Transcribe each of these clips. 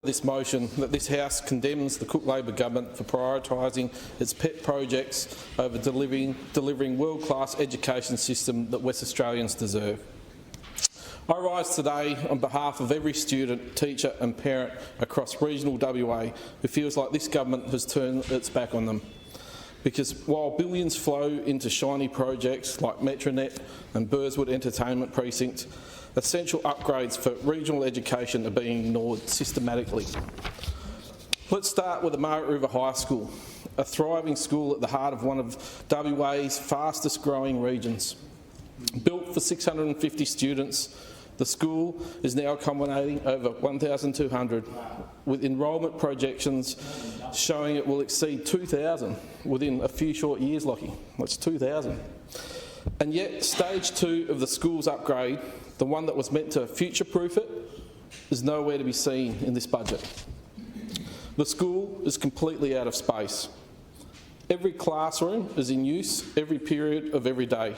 This motion that this House condemns the Cook Labor government for prioritising its pet projects over delivering world-class education system that West Australians deserve. I rise today on behalf of every student, teacher and parent across regional WA who feels like this government has turned its back on them. Because while billions flow into shiny projects like Metronet and Burswood Entertainment Precinct, essential upgrades for regional education are being ignored systematically. Let's start with the Margaret River High School, a thriving school at the heart of one of WA's fastest growing regions. Built for 650 students, the school is now accommodating over 1,200, with enrolment projections showing it will exceed 2,000 within a few short years, Lockie. That's 2,000. And yet, stage 2 of the school's upgrade, the one that was meant to future-proof it, is nowhere to be seen in this budget. The school is completely out of space. Every classroom is in use every period of every day.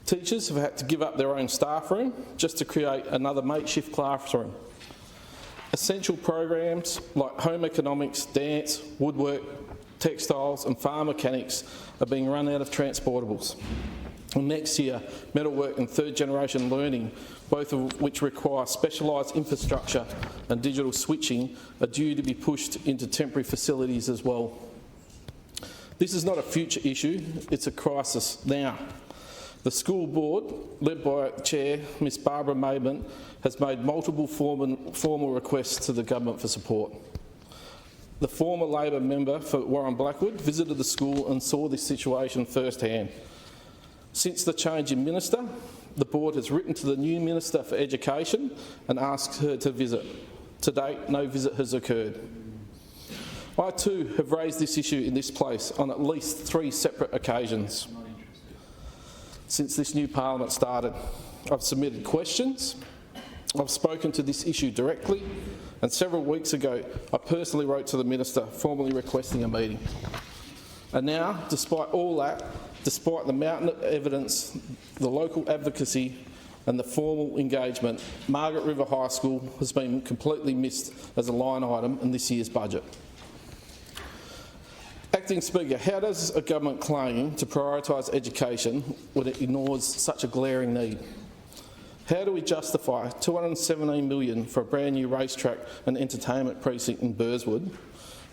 Teachers have had to give up their own staff room just to create another makeshift classroom. Essential programs like home economics, dance, woodwork, textiles and farm mechanics are being run out of transportables. And next year, metalwork and third generation learning, both of which require specialised infrastructure and digital switching, are due to be pushed into temporary facilities as well. This is not a future issue, it's a crisis now. The school board, led by Chair Ms Barbara Maidment, has made multiple formal requests to the government for support. The former Labor member for Warren Blackwood visited the school and saw this situation firsthand. Since the change in minister, the board has written to the new Minister for Education and asked her to visit. To date, no visit has occurred. I too have raised this issue in this place on at least 3 separate occasions since this new parliament started. I've submitted questions, I've spoken to this issue directly, and several weeks ago I personally wrote to the Minister formally requesting a meeting. And now, despite all that, despite the mountain of evidence, the local advocacy and the formal engagement, Margaret River High School has been completely missed as a line item in this year's budget. Acting Speaker, how does a government claim to prioritise education when it ignores such a glaring need? How do we justify $217 million for a brand new racetrack and entertainment precinct in Burswood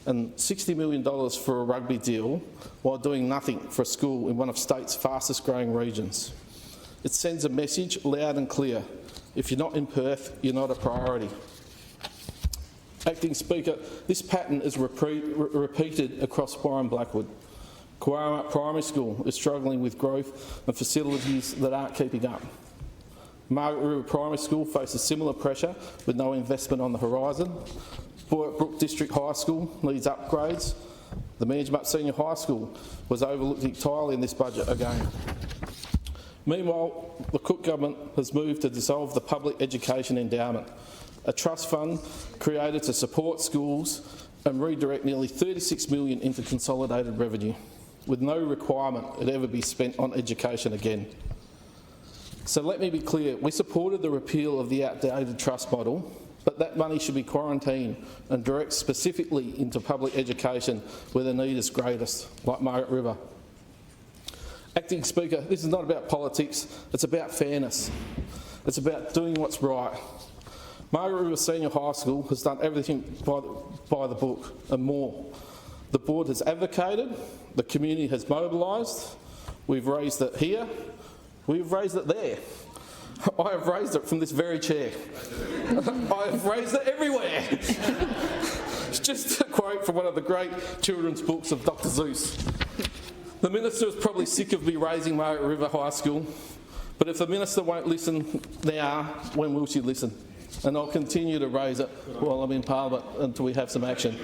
and $60 million for a rugby deal while doing nothing for a school in one of state's fastest growing regions? It sends a message loud and clear. If you're not in Perth, you're not a priority. Acting Speaker, this pattern is repeated across Warren Blackwood. Coama Primary School is struggling with growth and facilities that aren't keeping up. Margaret River Primary School faces similar pressure with no investment on the horizon. Brook District High School needs upgrades. The Manjimup Senior High School was overlooked entirely in this budget again. Meanwhile, the Cook government has moved to dissolve the Public Education Endowment, a trust fund created to support schools and redirect nearly $36 million into consolidated revenue, with no requirement it ever be spent on education again. So let me be clear, we supported the repeal of the outdated trust model, but that money should be quarantined and direct specifically into public education where the need is greatest, like Margaret River. Acting Speaker, this is not about politics, it's about fairness. It's about doing what's right. Margaret River Senior High School has done everything by the book and more. The board has advocated, the community has mobilised, we've raised it here, we've raised it there. I have raised it from this very chair. I have raised it everywhere. It's just a quote from one of the great children's books of Dr. Seuss. The Minister is probably sick of me raising Margaret River High School, but if the Minister won't listen now, when will she listen? And I'll continue to raise it while I'm in Parliament until we have some action.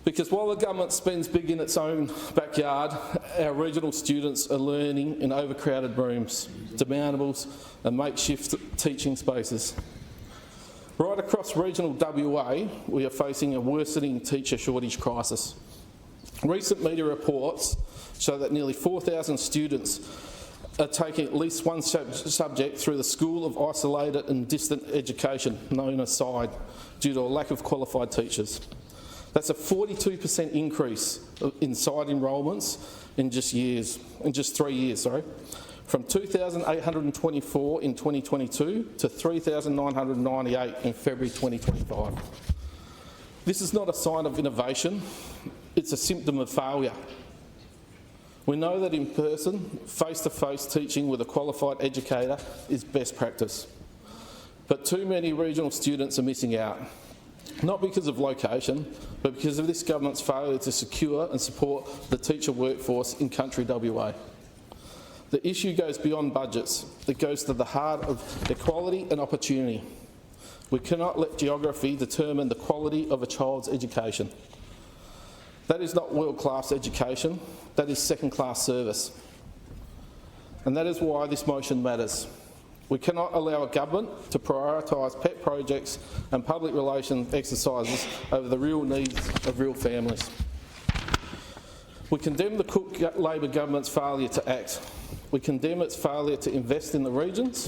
Because while the government spends big in its own backyard, our regional students are learning in overcrowded rooms, demountables and makeshift teaching spaces. Right across regional WA, we are facing a worsening teacher shortage crisis. Recent media reports show that nearly 4,000 students are taking at least one subject through the School of Isolated and Distant Education, known as SIDE, due to a lack of qualified teachers. That's a 42% increase in SIDE enrolments in just 3 years, from 2,824 in 2022 to 3,998 in February 2025. This is not a sign of innovation, it's a symptom of failure. We know that in person, face-to-face teaching with a qualified educator is best practice. But too many regional students are missing out, not because of location, but because of this government's failure to secure and support the teacher workforce in country WA. The issue goes beyond budgets. It goes to the heart of equality and opportunity. We cannot let geography determine the quality of a child's education. That is not world-class education, that is second-class service. And that is why this motion matters. We cannot allow a government to prioritise pet projects and public relations exercises over the real needs of real families. We condemn the Cook Labor government's failure to act. We condemn its failure to invest in the regions,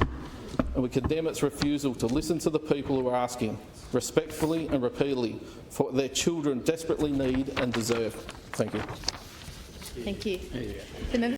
and we condemn its refusal to listen to the people who are asking, respectfully and repeatedly, for what their children desperately need and deserve. Thank you. Thank you. The member